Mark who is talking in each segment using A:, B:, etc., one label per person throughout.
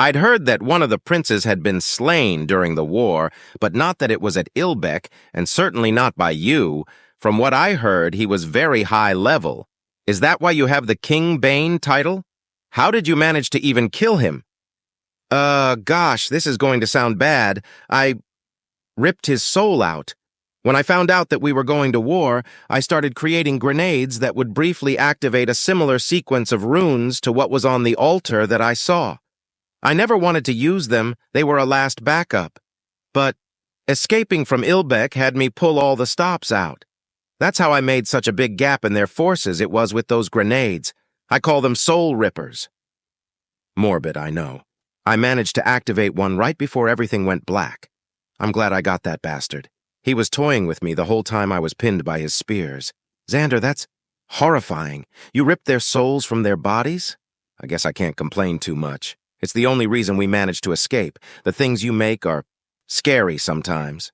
A: I'd heard that one of the princes had been slain during the war, but not that it was at Ilbeck, and certainly not by you. From what I heard, he was very high level. Is that why you have the King Bane title? How did you manage to even kill him? Gosh, this is going to sound bad. I ripped his soul out. When I found out that we were going to war, I started creating grenades that would briefly activate a similar sequence of runes to what was on the altar that I saw. I never wanted to use them, they were a last backup. But escaping from Ilbeck had me pull all the stops out. That's how I made such a big gap in their forces. It was with those grenades. I call them soul rippers. Morbid, I know. I managed to activate one right before everything went black. I'm glad I got that bastard. He was toying with me the whole time I was pinned by his spears. Xander, that's horrifying. You ripped their souls from their bodies? I guess I can't complain too much. It's the only reason we managed to escape. The things you make are scary sometimes.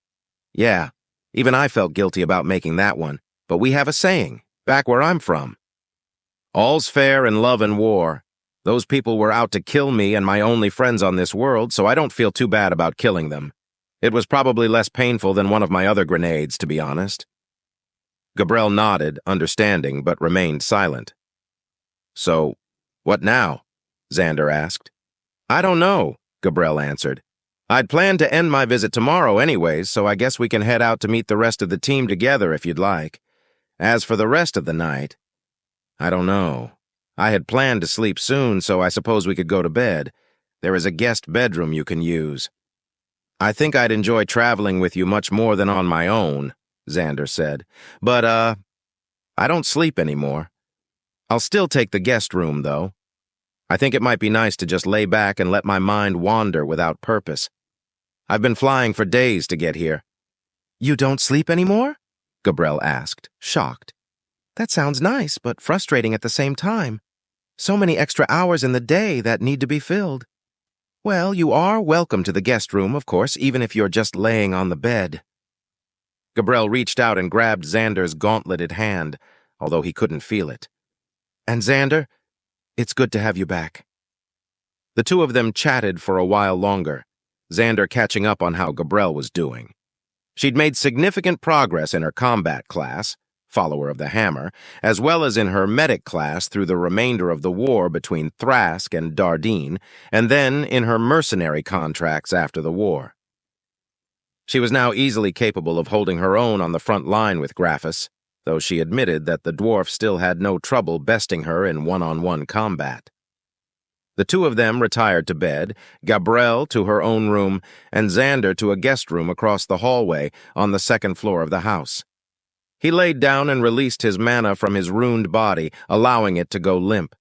A: Yeah, even I felt guilty about making that one, but we have a saying, back where I'm from. All's fair in love and war. Those people were out to kill me and my only friends on this world, so I don't feel too bad about killing them. It was probably less painful than one of my other grenades, to be honest. Gabriel nodded, understanding, but remained silent. So, what now? Xander asked. I don't know, Gabriel answered. I'd planned to end my visit tomorrow anyways, so I guess we can head out to meet the rest of the team together if you'd like. As for the rest of the night, I don't know. I had planned to sleep soon, so I suppose we could go to bed. There is a guest bedroom you can use. I think I'd enjoy traveling with you much more than on my own, Xander said. But, I don't sleep anymore. I'll still take the guest room, though. I think it might be nice to just lay back and let my mind wander without purpose. I've been flying for days to get here. You don't sleep anymore? Gabriel asked, shocked. That sounds nice, but frustrating at the same time. So many extra hours in the day that need to be filled. Well, you are welcome to the guest room, of course, even if you're just laying on the bed. Gabriel reached out and grabbed Xander's gauntleted hand, although he couldn't feel it. And Xander, it's good to have you back. The two of them chatted for a while longer, Xander catching up on how Gabriel was doing. She'd made significant progress in her combat class, follower of the hammer, as well as in her medic class through the remainder of the war between Thrask and Dardine, and then in her mercenary contracts after the war. She was now easily capable of holding her own on the front line with Graphus, though she admitted that the dwarf still had no trouble besting her in one-on-one combat. The two of them retired to bed, Gabrielle to her own room, and Xander to a guest room across the hallway on the second floor of the house. He laid down and released his mana from his ruined body, allowing it to go limp.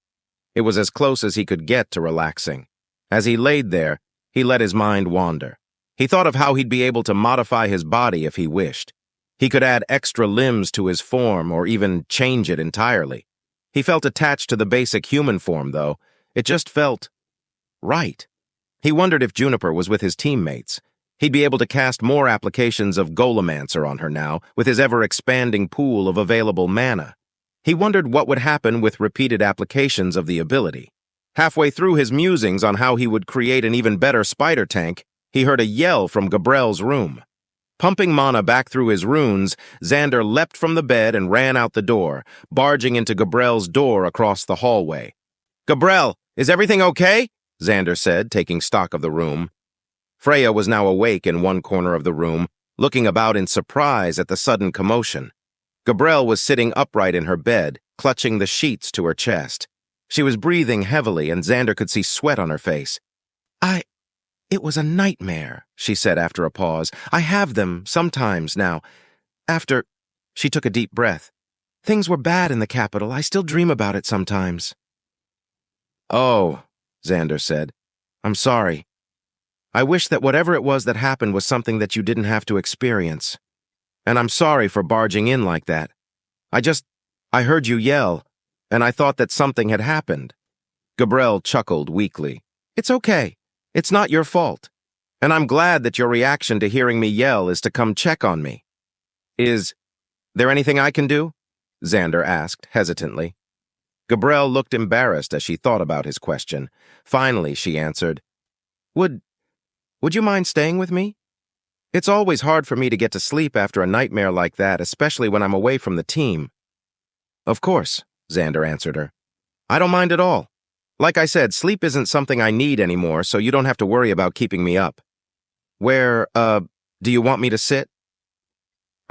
A: It was as close as he could get to relaxing. As he laid there, he let his mind wander. He thought of how he'd be able to modify his body if he wished. He could add extra limbs to his form or even change it entirely. He felt attached to the basic human form, though. It just felt right. He wondered if Juniper was with his teammates. He'd be able to cast more applications of Golomancer on her now, with his ever-expanding pool of available mana. He wondered what would happen with repeated applications of the ability. Halfway through his musings on how he would create an even better spider tank, he heard a yell from Gabriel's room. Pumping mana back through his runes, Xander leapt from the bed and ran out the door, barging into Gabriel's door across the hallway. "Gabriel, is everything okay?" Xander said, taking stock of the room. Freya was now awake in one corner of the room, looking about in surprise at the sudden commotion. Gabrielle was sitting upright in her bed, clutching the sheets to her chest. She was breathing heavily, and Xander could see sweat on her face. It was a nightmare, she said after a pause. I have them sometimes now. She took a deep breath. Things were bad in the capital. I still dream about it sometimes. Oh, Xander said. I'm sorry. I wish that whatever it was that happened was something that you didn't have to experience. And I'm sorry for barging in like that. I heard you yell, and I thought that something had happened. Gabrielle chuckled weakly. It's okay. It's not your fault. And I'm glad that your reaction to hearing me yell is to come check on me. Is there anything I can do? Xander asked hesitantly. Gabrielle looked embarrassed as she thought about his question. Finally, she answered, Would, would you mind staying with me? It's always hard for me to get to sleep after a nightmare like that, especially when I'm away from the team. Of course, Xander answered her. I don't mind at all. Like I said, sleep isn't something I need anymore, so you don't have to worry about keeping me up. Do you want me to sit?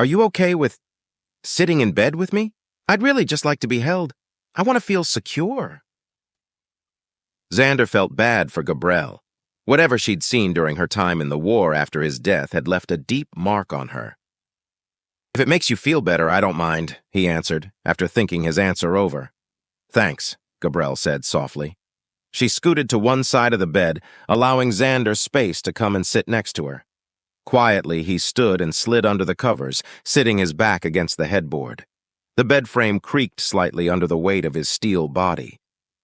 A: Are you okay with sitting in bed with me? I'd really just like to be held. I want to feel secure. Xander felt bad for Gabrielle. Whatever she'd seen during her time in the war after his death had left a deep mark on her. If it makes you feel better, I don't mind, he answered, after thinking his answer over. Thanks, Gabrielle said softly. She scooted to one side of the bed, allowing Xander space to come and sit next to her. Quietly, he stood and slid under the covers, sitting his back against the headboard. The bed frame creaked slightly under the weight of his steel body.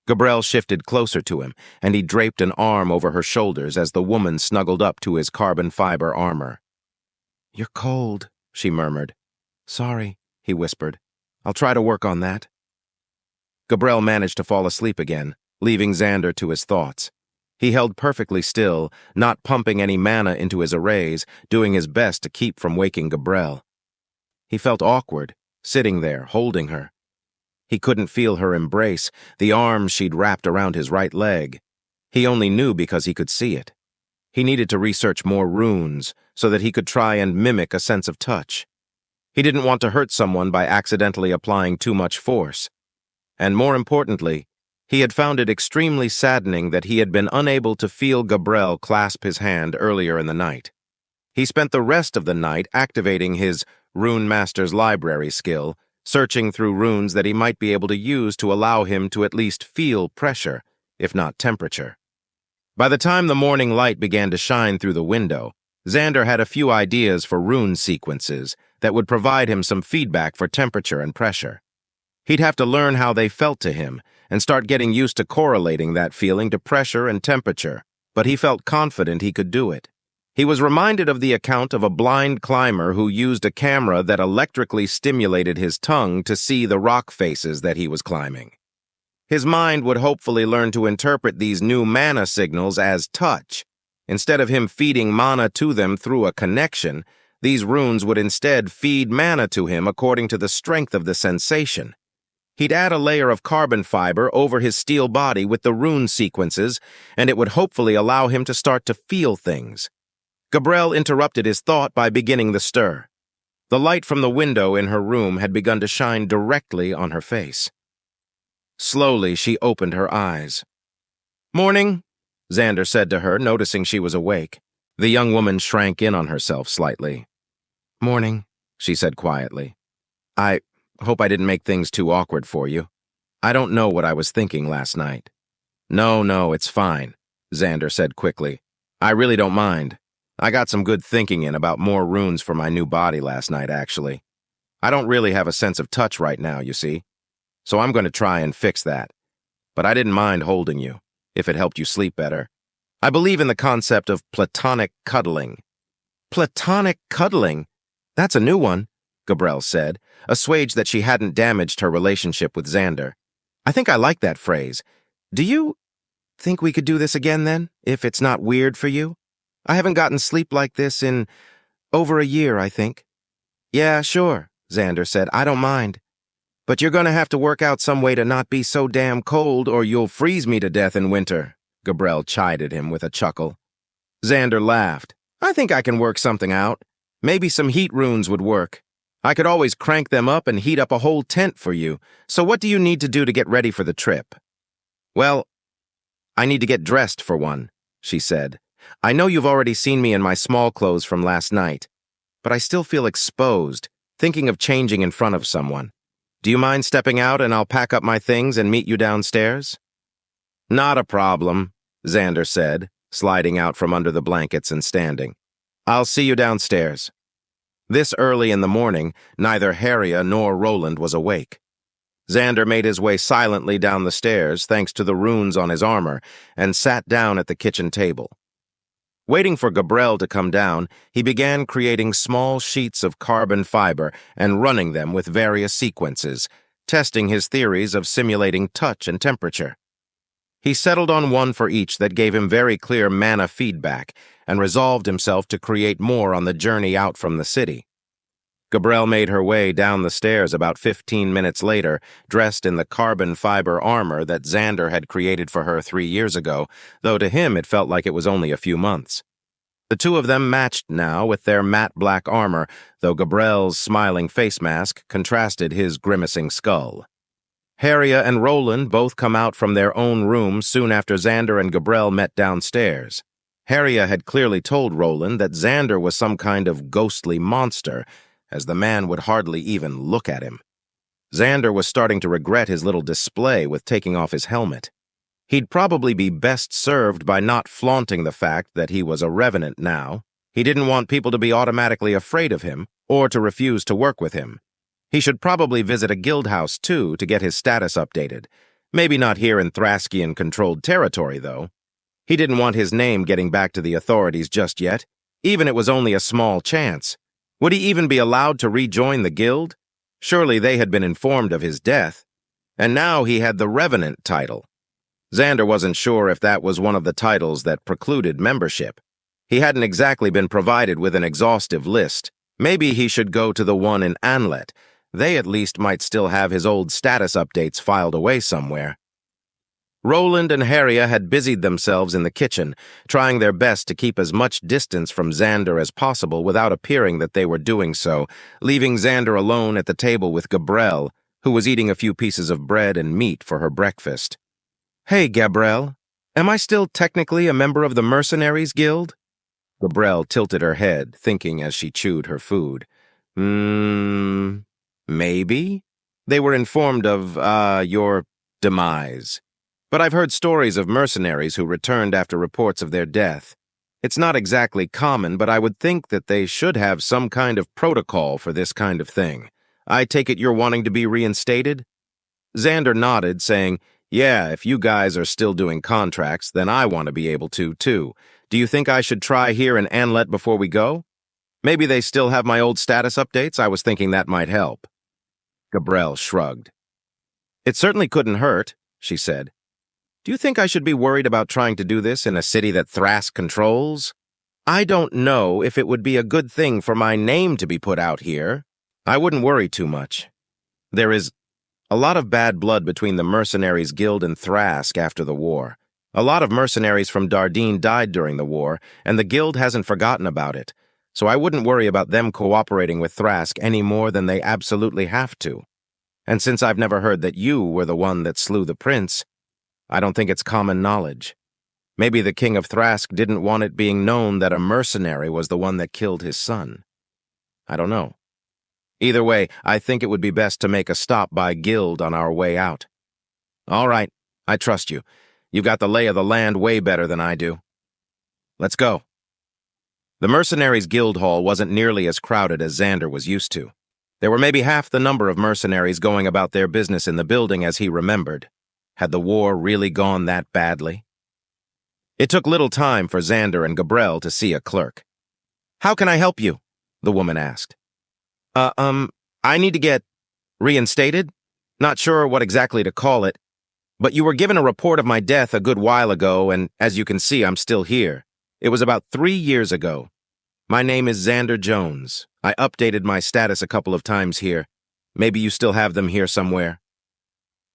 A: Gabrielle shifted closer to him, and he draped an arm over her shoulders as the woman snuggled up to his carbon fiber armor. You're cold, she murmured. Sorry, he whispered. I'll try to work on that. Gabrielle managed to fall asleep again, leaving Xander to his thoughts. He held perfectly still, not pumping any mana into his arrays, doing his best to keep from waking Gabrielle. He felt awkward, sitting there, holding her. He couldn't feel her embrace, the arms she'd wrapped around his right leg. He only knew because he could see it. He needed to research more runes so that he could try and mimic a sense of touch. He didn't want to hurt someone by accidentally applying too much force. And more importantly, he had found it extremely saddening that he had been unable to feel Gabrielle clasp his hand earlier in the night. He spent the rest of the night activating his Rune Master's Library skill, searching through runes that he might be able to use to allow him to at least feel pressure, if not temperature. By the time the morning light began to shine through the window, Xander had a few ideas for rune sequences that would provide him some feedback for temperature and pressure. He'd have to learn how they felt to him and start getting used to correlating that feeling to pressure and temperature, but he felt confident he could do it. He was reminded of the account of a blind climber who used a camera that electrically stimulated his tongue to see the rock faces that he was climbing. His mind would hopefully learn to interpret these new mana signals as touch. Instead of him feeding mana to them through a connection, these runes would instead feed mana to him according to the strength of the sensation. He'd add a layer of carbon fiber over his steel body with the rune sequences, and it would hopefully allow him to start to feel things. Gabrielle interrupted his thought by beginning the stir. The light from the window in her room had begun to shine directly on her face. Slowly, she opened her eyes. Morning, Xander said to her, noticing she was awake. The young woman shrank in on herself slightly. Morning, she said quietly. I hope I didn't make things too awkward for you. I don't know what I was thinking last night. No, it's fine, Xander said quickly. I really don't mind. I got some good thinking in about more runes for my new body last night, actually. I don't really have a sense of touch right now, you see. So I'm going to try and fix that. But I didn't mind holding you, if it helped you sleep better. I believe in the concept of platonic cuddling. Platonic cuddling? That's a new one, Gabrielle said, assuaged that she hadn't damaged her relationship with Xander. I think I like that phrase. Do you think we could do this again then, if it's not weird for you? I haven't gotten sleep like this in over a year, I think. Yeah, sure, Xander said. I don't mind. But you're going to have to work out some way to not be so damn cold or you'll freeze me to death in winter, Gabrielle chided him with a chuckle. Xander laughed. I think I can work something out. Maybe some heat runes would work. I could always crank them up and heat up a whole tent for you. So what do you need to do to get ready for the trip? Well, I need to get dressed for one, she said. I know you've already seen me in my small clothes from last night, but I still feel exposed, thinking of changing in front of someone. Do you mind stepping out and I'll pack up my things and meet you downstairs? Not a problem, Xander said, sliding out from under the blankets and standing. I'll see you downstairs. This early in the morning, neither Harriet nor Roland was awake. Xander made his way silently down the stairs, thanks to the runes on his armor, and sat down at the kitchen table. Waiting for Gabrielle to come down, he began creating small sheets of carbon fiber and running them with various sequences, testing his theories of simulating touch and temperature. He settled on one for each that gave him very clear mana feedback and resolved himself to create more on the journey out from the city. Gabrielle made her way down the stairs about 15 minutes later, dressed in the carbon fiber armor that Xander had created for her 3 years ago, though to him it felt like it was only a few months. The two of them matched now with their matte black armor, though Gabrielle's smiling face mask contrasted his grimacing skull. Harriet and Roland both come out from their own rooms soon after Xander and Gabrielle met downstairs. Harriet had clearly told Roland that Xander was some kind of ghostly monster, as the man would hardly even look at him. Xander was starting to regret his little display with taking off his helmet. He'd probably be best served by not flaunting the fact that he was a revenant now. He didn't want people to be automatically afraid of him, or to refuse to work with him. He should probably visit a guild house, too, to get his status updated. Maybe not here in Thraskian-controlled territory, though. He didn't want his name getting back to the authorities just yet, even it was only a small chance. Would he even be allowed to rejoin the guild? Surely they had been informed of his death. And now he had the Revenant title. Xander wasn't sure if that was one of the titles that precluded membership. He hadn't exactly been provided with an exhaustive list. Maybe he should go to the one in Anlet. They at least might still have his old status updates filed away somewhere. Roland and Harriet had busied themselves in the kitchen, trying their best to keep as much distance from Xander as possible without appearing that they were doing so, leaving Xander alone at the table with Gabrielle, who was eating a few pieces of bread and meat for her breakfast. "Hey, Gabrielle, am I still technically a member of the Mercenaries Guild?" Gabrielle tilted her head, thinking as she chewed her food. Maybe? They were informed of, your demise. But I've heard stories of mercenaries who returned after reports of their death. It's not exactly common, but I would think that they should have some kind of protocol for this kind of thing. I take it you're wanting to be reinstated?" Xander nodded, saying, "Yeah, if you guys are still doing contracts, then I want to be able to, too. Do you think I should try here in Anlet before we go? Maybe they still have my old status updates. I was thinking that might help." Gabrielle shrugged. "It certainly couldn't hurt," she said. "Do you think I should be worried about trying to do this in a city that Thrask controls? I don't know if it would be a good thing for my name to be put out here. I wouldn't worry too much. There is a lot of bad blood between the Mercenaries Guild and Thrask after the war. A lot of mercenaries from Dardine died during the war, and the Guild hasn't forgotten about it, so I wouldn't worry about them cooperating with Thrask any more than they absolutely have to. And since I've never heard that you were the one that slew the prince, I don't think it's common knowledge. Maybe the king of Thrask didn't want it being known that a mercenary was the one that killed his son. I don't know. Either way, I think it would be best to make a stop by Guild on our way out." "All right, I trust you. You've got the lay of the land way better than I do. Let's go." The Mercenaries Guild Hall wasn't nearly as crowded as Xander was used to. There were maybe half the number of mercenaries going about their business in the building as he remembered. Had the war really gone that badly? It took little time for Xander and Gabrielle to see a clerk. "How can I help you?" the woman asked. I need to get reinstated? Not sure what exactly to call it, but you were given a report of my death a good while ago, and as you can see, I'm still here. It was about 3 years ago. My name is Xander Jones. I updated my status a couple of times here. Maybe you still have them here somewhere."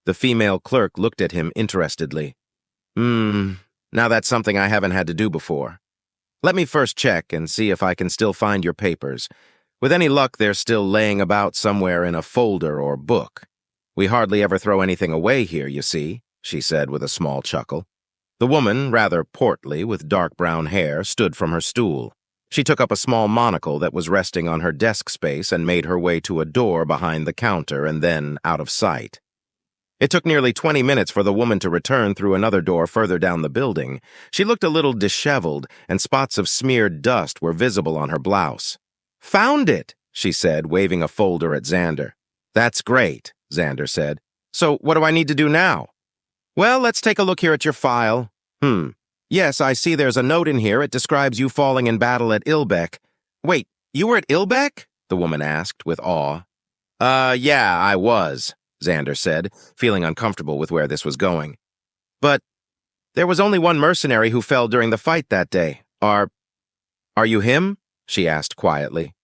A: The female clerk looked at him interestedly. Now that's something I haven't had to do before. Let me first check and see if I can still find your papers. With any luck, they're still laying about somewhere in a folder or book. We hardly ever throw anything away here, you see," she said with a small chuckle. The woman, rather portly, with dark brown hair, stood from her stool. She took up a small monocle that was resting on her desk space and made her way to a door behind the counter and then out of sight. It took nearly 20 minutes for the woman to return through another door further down the building. She looked a little disheveled, and spots of smeared dust were visible on her blouse. "Found it," she said, waving a folder at Xander. "That's great," Xander said. "So what do I need to do now?" "Well, let's take a look here at your file. Yes, I see there's a note in here. It describes you falling in battle at Ilbeck." "Wait, you were at Ilbeck?" the woman asked with awe. Yeah, I was," Xander said, feeling uncomfortable with where this was going. "But There was only one mercenary who fell during the fight that day. Are you him? She asked quietly.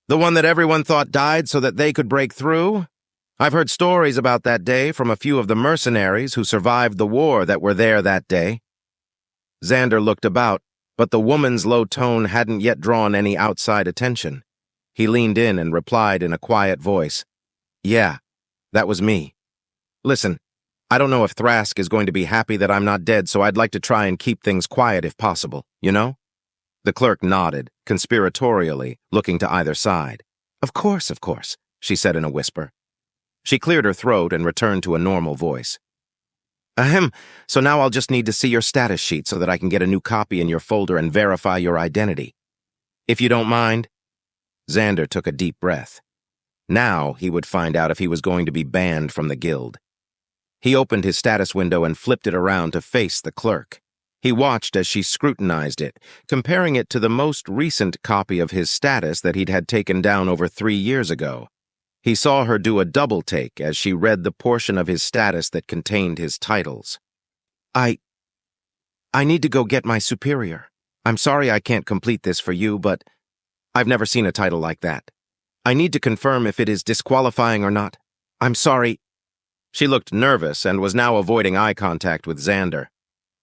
A: The one that everyone thought died so that they could break through? I've heard stories about that day from a few of the mercenaries who survived the war that were there that day. Xander looked about, but the woman's low tone hadn't yet drawn any outside attention. He leaned in and replied in a quiet voice, "Yeah, that was me. Listen, I don't know if Thrask is going to be happy that I'm not dead, so I'd like to try and keep things quiet if possible, you know?" The clerk nodded, conspiratorially, looking to either side. Of course, she said in a whisper. She cleared her throat and returned to a normal voice. Ahem, so now I'll just need to see your status sheet so that I can get a new copy in your folder and verify your identity. If you don't mind. Xander took a deep breath. Now he would find out if he was going to be banned from the guild. He opened his status window and flipped it around to face the clerk. He watched as she scrutinized it, comparing it to the most recent copy of his status that he'd had taken down over 3 years ago. He saw her do a double take as she read the portion of his status that contained his titles. I need to go get my superior. I'm sorry I can't complete this for you, but I've never seen a title like that. I need to confirm if it is disqualifying or not. I'm sorry. She looked nervous and was now avoiding eye contact with Xander.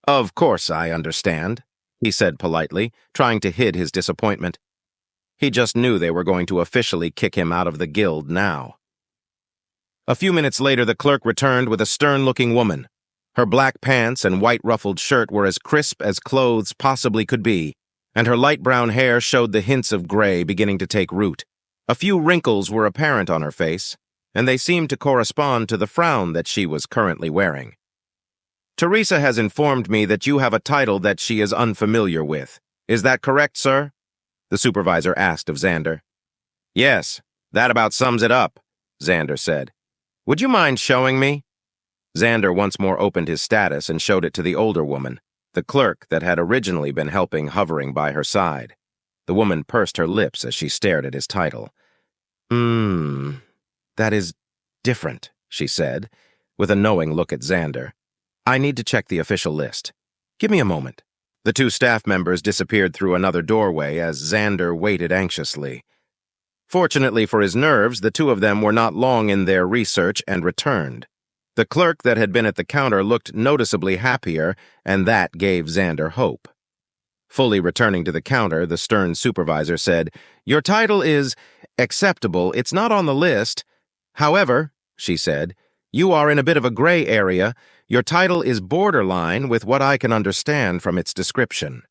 A: Of course I understand, he said politely, trying to hide his disappointment. He just knew they were going to officially kick him out of the guild now. A few minutes later, the clerk returned with a stern-looking woman. Her black pants and white ruffled shirt were as crisp as clothes possibly could be, and her light brown hair showed the hints of gray beginning to take root. A few wrinkles were apparent on her face, and they seemed to correspond to the frown that she was currently wearing. Teresa has informed me that you have a title that she is unfamiliar with. Is that correct, sir? The supervisor asked of Xander. Yes, that about sums it up, Xander said. Would you mind showing me? Xander once more opened his status and showed it to the older woman, the clerk that had originally been helping hovering by her side. The woman pursed her lips as she stared at his title. That is different, she said, with a knowing look at Xander. I need to check the official list. Give me a moment. The 2 staff members disappeared through another doorway as Xander waited anxiously. Fortunately for his nerves, the 2 of them were not long in their research and returned. The clerk that had been at the counter looked noticeably happier, and that gave Xander hope. Fully returning to the counter, the stern supervisor said, Your title is acceptable. It's not on the list. However, she said, you are in a bit of a gray area. Your title is borderline with what I can understand from its description.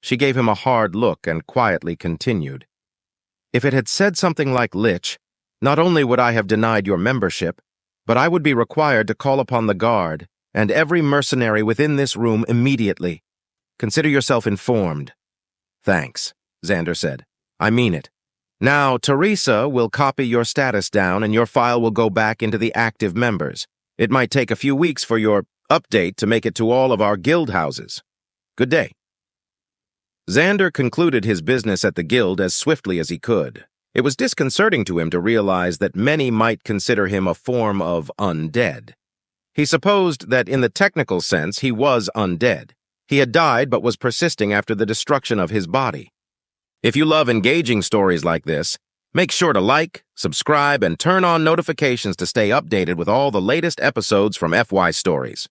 A: She gave him a hard look and quietly continued. If it had said something like Lich, not only would I have denied your membership, but I would be required to call upon the guard and every mercenary within this room immediately. Consider yourself informed. Thanks, Xander said. I mean it. Now, Teresa will copy your status down and your file will go back into the active members. It might take a few weeks for your update to make it to all of our guild houses. Good day. Xander concluded his business at the guild as swiftly as he could. It was disconcerting to him to realize that many might consider him a form of undead. He supposed that in the technical sense he was undead. He had died but was persisting after the destruction of his body. If you love engaging stories like this, make sure to like, subscribe, and turn on notifications to stay updated with all the latest episodes from FY Stories.